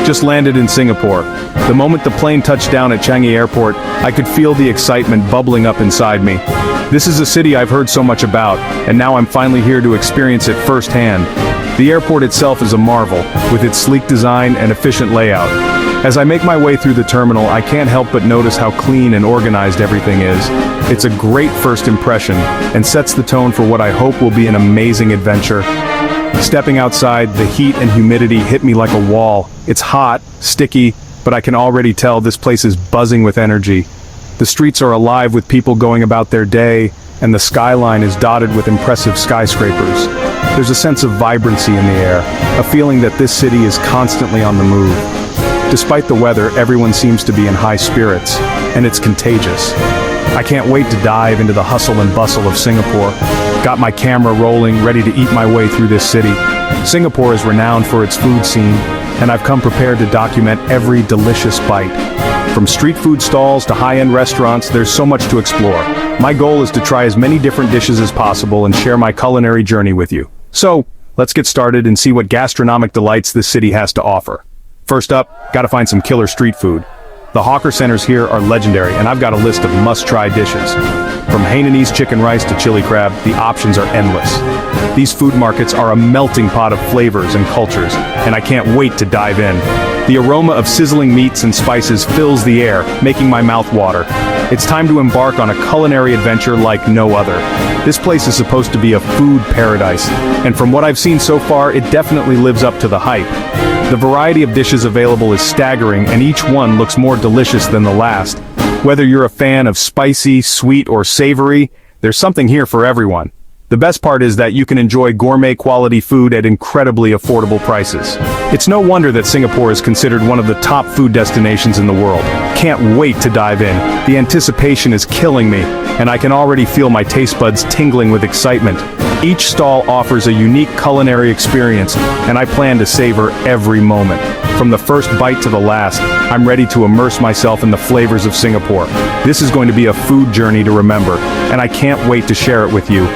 Just landed in Singapore. The moment the plane touched down at Changi Airport, I could feel the excitement bubbling up inside me. This is a city I've heard so much about, and now I'm finally here to experience it firsthand. The airport itself is a marvel, with its sleek design and efficient layout. As I make my way through the terminal, I can't help but notice how clean and organized everything is. It's a great first impression, and sets the tone for what I hope will be an amazing adventure. Stepping outside, the heat and humidity hit me like a wall. It's hot, sticky, but I can already tell this place is buzzing with energy. The streets are alive with people going about their day, and the skyline is dotted with impressive skyscrapers. There's a sense of vibrancy in the air, a feeling that this city is constantly on the move. Despite the weather, everyone seems to be in high spirits, and it's contagious. I can't wait to dive into the hustle and bustle of Singapore. Got my camera rolling, ready to eat my way through this city. Singapore is renowned for its food scene, and I've come prepared to document every delicious bite. From street food stalls to high-end restaurants, there's so much to explore. My goal is to try as many different dishes as possible and share my culinary journey with you. So, let's get started and see what gastronomic delights this city has to offer. First up, gotta find some killer street food. The hawker centers here are legendary, and I've got a list of must-try dishes. From Hainanese chicken rice to chili crab, the options are endless. These food markets are a melting pot of flavors and cultures, and I can't wait to dive in. The aroma of sizzling meats and spices fills the air, making my mouth water. It's time to embark on a culinary adventure like no other. This place is supposed to be a food paradise, and from what I've seen so far, it definitely lives up to the hype. The variety of dishes available is staggering, and each one looks more delicious than the last. Whether you're a fan of spicy, sweet, or savory, there's something here for everyone. The best part is that you can enjoy gourmet quality food at incredibly affordable prices. It's no wonder that Singapore is considered one of the top food destinations in the world. Can't wait to dive in. The anticipation is killing me, and I can already feel my taste buds tingling with excitement. Each stall offers a unique culinary experience, and I plan to savor every moment. From the first bite to the last, I'm ready to immerse myself in the flavors of Singapore. This is going to be a food journey to remember, and I can't wait to share it with you.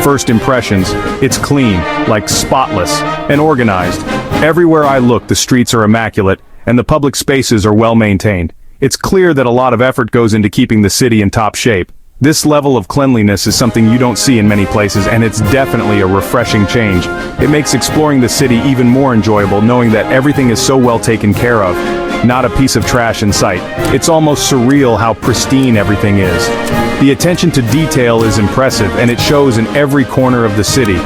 First impressions, it's clean, like spotless, and organized. Everywhere I look, the streets are immaculate, and the public spaces are well maintained. It's clear that a lot of effort goes into keeping the city in top shape. This level of cleanliness is something you don't see in many places, and it's definitely a refreshing change. It makes exploring the city even more enjoyable knowing that everything is so well taken care of. Not a piece of trash in sight. It's almost surreal how pristine everything is. The attention to detail is impressive, and it shows in every corner of the city.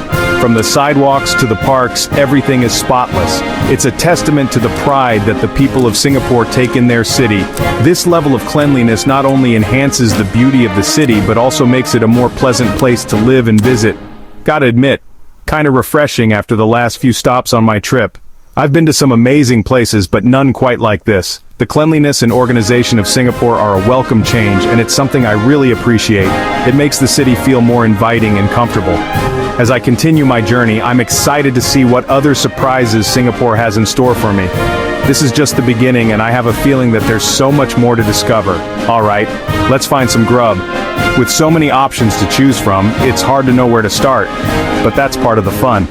From the sidewalks to the parks, everything is spotless. It's a testament to the pride that the people of Singapore take in their city. This level of cleanliness not only enhances the beauty of the city, but also makes it a more pleasant place to live and visit. Gotta admit, kinda refreshing after the last few stops on my trip. I've been to some amazing places, but none quite like this. The cleanliness and organization of Singapore are a welcome change, and it's something I really appreciate. It makes the city feel more inviting and comfortable. As I continue my journey, I'm excited to see what other surprises Singapore has in store for me. This is just the beginning, and I have a feeling that there's so much more to discover. Alright, let's find some grub. With so many options to choose from, it's hard to know where to start, but that's part of the fun.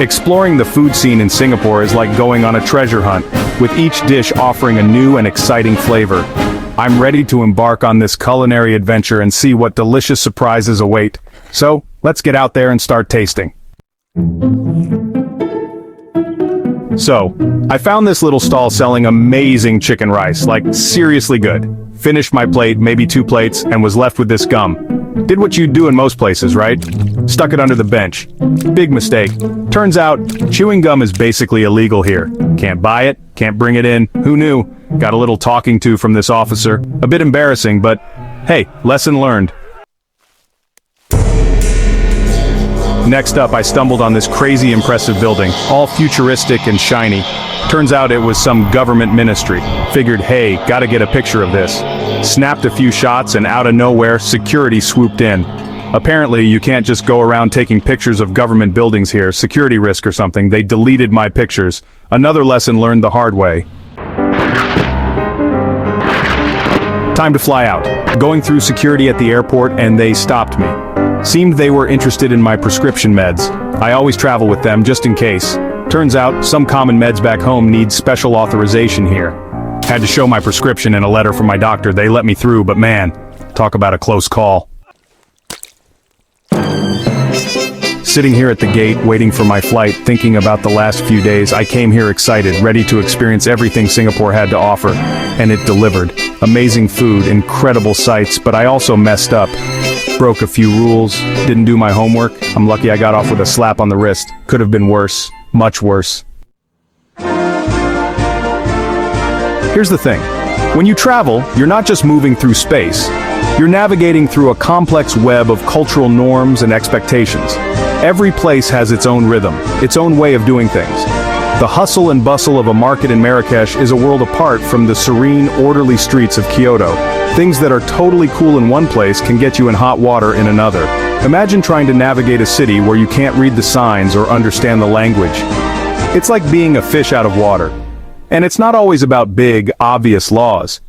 Exploring the food scene in Singapore is like going on a treasure hunt, with each dish offering a new and exciting flavor. I'm ready to embark on this culinary adventure and see what delicious surprises await. So, let's get out there and start tasting. So, I found this little stall selling amazing chicken rice, like seriously good. Finished my plate, maybe 2 plates, and was left with this gum. Did what you'd do in most places, right? Stuck it under the bench. Big mistake. Turns out, chewing gum is basically illegal here. Can't buy it, can't bring it in, who knew? Got a little talking to from this officer. A bit embarrassing, but hey, lesson learned. Next up, I stumbled on this crazy impressive building, all futuristic and shiny. Turns out it was some government ministry. Figured, hey, gotta get a picture of this. Snapped a few shots, and out of nowhere, security swooped in. Apparently, you can't just go around taking pictures of government buildings here, security risk or something. They deleted my pictures. Another lesson learned the hard way. Time to fly out. Going through security at the airport, and they stopped me. Seemed they were interested in my prescription meds. I always travel with them just in case. Turns out, some common meds back home need special authorization here. Had to show my prescription and a letter from my doctor. They let me through, but man, talk about a close call. Sitting here at the gate, waiting for my flight, thinking about the last few days, I came here excited, ready to experience everything Singapore had to offer. And it delivered. Amazing food, incredible sights, but I also messed up. Broke a few rules, didn't do my homework. I'm lucky I got off with a slap on the wrist. Could have been worse, much worse. Here's the thing. When you travel, you're not just moving through space. You're navigating through a complex web of cultural norms and expectations. Every place has its own rhythm, its own way of doing things. The hustle and bustle of a market in Marrakesh is a world apart from the serene, orderly streets of Kyoto. Things that are totally cool in one place can get you in hot water in another. Imagine trying to navigate a city where you can't read the signs or understand the language. It's like being a fish out of water. And it's not always about big, obvious laws.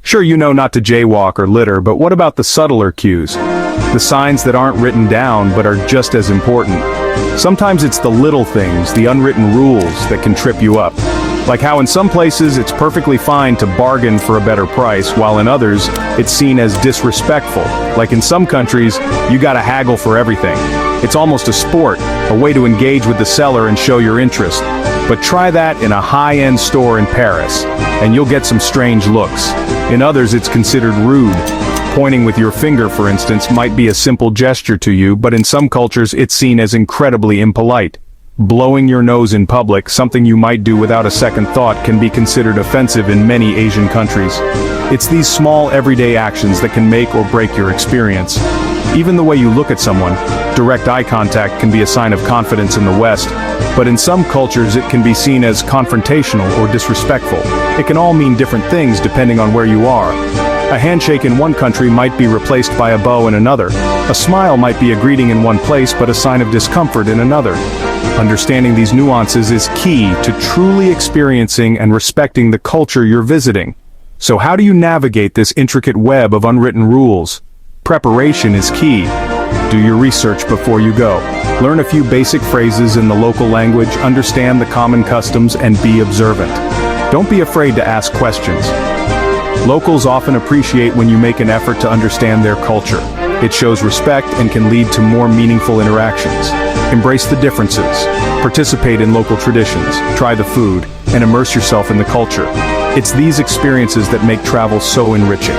Sure, you know not to jaywalk or litter, but what about the subtler cues? The signs that aren't written down but are just as important. Sometimes it's the little things, the unwritten rules, that can trip you up. Like how in some places it's perfectly fine to bargain for a better price, while in others it's seen as disrespectful. Like in some countries, you gotta haggle for everything. It's almost a sport, a way to engage with the seller and show your interest. But try that in a high-end store in Paris, and you'll get some strange looks. In others it's considered rude. Pointing with your finger, for instance, might be a simple gesture to you, but in some cultures it's seen as incredibly impolite. Blowing your nose in public, something you might do without a second thought, can be considered offensive in many Asian countries. It's these small everyday actions that can make or break your experience. Even the way you look at someone, direct eye contact can be a sign of confidence in the West, but in some cultures it can be seen as confrontational or disrespectful. It can all mean different things depending on where you are. A handshake in one country might be replaced by a bow in another. A smile might be a greeting in one place but a sign of discomfort in another. Understanding these nuances is key to truly experiencing and respecting the culture you're visiting. So how do you navigate this intricate web of unwritten rules? Preparation is key. Do your research before you go. Learn a few basic phrases in the local language, understand the common customs, and be observant. Don't be afraid to ask questions. Locals often appreciate when you make an effort to understand their culture. It shows respect and can lead to more meaningful interactions. Embrace the differences. Participate in local traditions. Try the food, and immerse yourself in the culture. It's these experiences that make travel so enriching.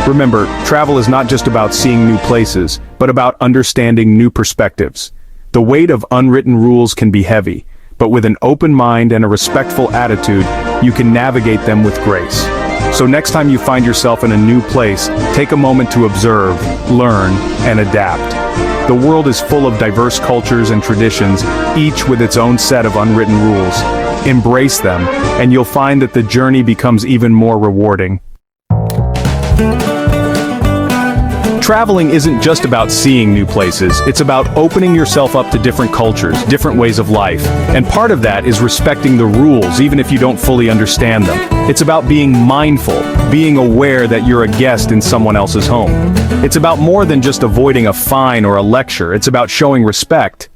Remember, travel is not just about seeing new places, but about understanding new perspectives. The weight of unwritten rules can be heavy, but with an open mind and a respectful attitude, you can navigate them with grace. So next time you find yourself in a new place, take a moment to observe, learn, and adapt. The world is full of diverse cultures and traditions, each with its own set of unwritten rules. Embrace them, and you'll find that the journey becomes even more rewarding. Traveling isn't just about seeing new places, it's about opening yourself up to different cultures, different ways of life. And part of that is respecting the rules, even if you don't fully understand them. It's about being mindful, being aware that you're a guest in someone else's home. It's about more than just avoiding a fine or a lecture, it's about showing respect.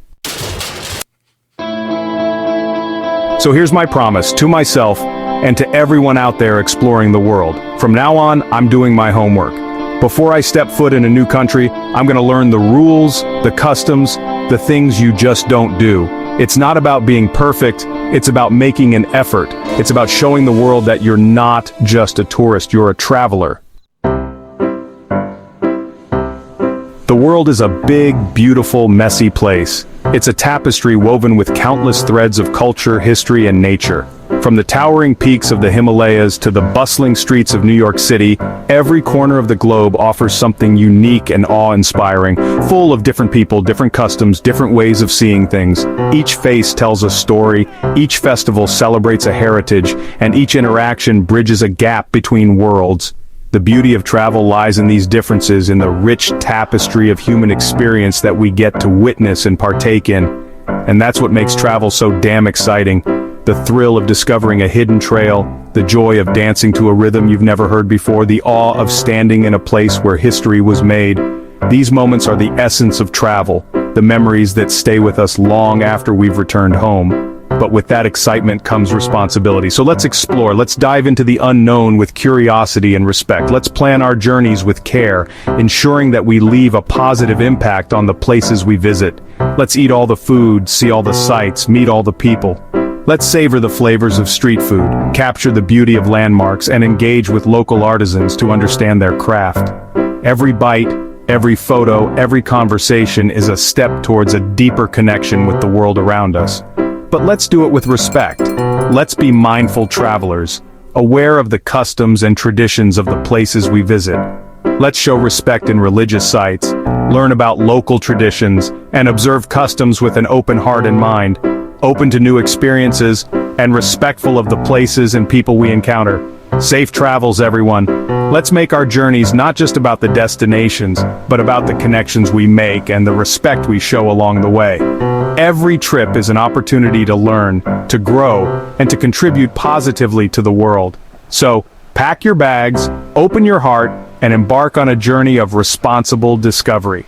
So here's my promise to myself and to everyone out there exploring the world. From now on, I'm doing my homework. Before I step foot in a new country, I'm gonna learn the rules, the customs, the things you just don't do. It's not about being perfect, it's about making an effort. It's about showing the world that you're not just a tourist, you're a traveler. The world is a big, beautiful, messy place. It's a tapestry woven with countless threads of culture, history, and nature. From the towering peaks of the Himalayas to the bustling streets of New York City, every corner of the globe offers something unique and awe-inspiring, full of different people, different customs, different ways of seeing things. Each face tells a story, each festival celebrates a heritage, and each interaction bridges a gap between worlds. The beauty of travel lies in these differences, in the rich tapestry of human experience that we get to witness and partake in. And that's what makes travel so damn exciting. The thrill of discovering a hidden trail, the joy of dancing to a rhythm you've never heard before, the awe of standing in a place where history was made. These moments are the essence of travel, the memories that stay with us long after we've returned home. but with that excitement comes responsibility. So let's explore, let's dive into the unknown with curiosity and respect. Let's plan our journeys with care, ensuring that we leave a positive impact on the places we visit. Let's eat all the food, see all the sights, meet all the people. Let's savor the flavors of street food, capture the beauty of landmarks, and engage with local artisans to understand their craft. Every bite, every photo, every conversation is a step towards a deeper connection with the world around us. But let's do it with respect. Let's be mindful travelers, aware of the customs and traditions of the places we visit. Let's show respect in religious sites, learn about local traditions, and observe customs with an open heart and mind, open to new experiences, and respectful of the places and people we encounter. Safe travels, everyone. Let's make our journeys not just about the destinations, but about the connections we make and the respect we show along the way. Every trip is an opportunity to learn, to grow, and to contribute positively to the world. So, pack your bags, open your heart, and embark on a journey of responsible discovery.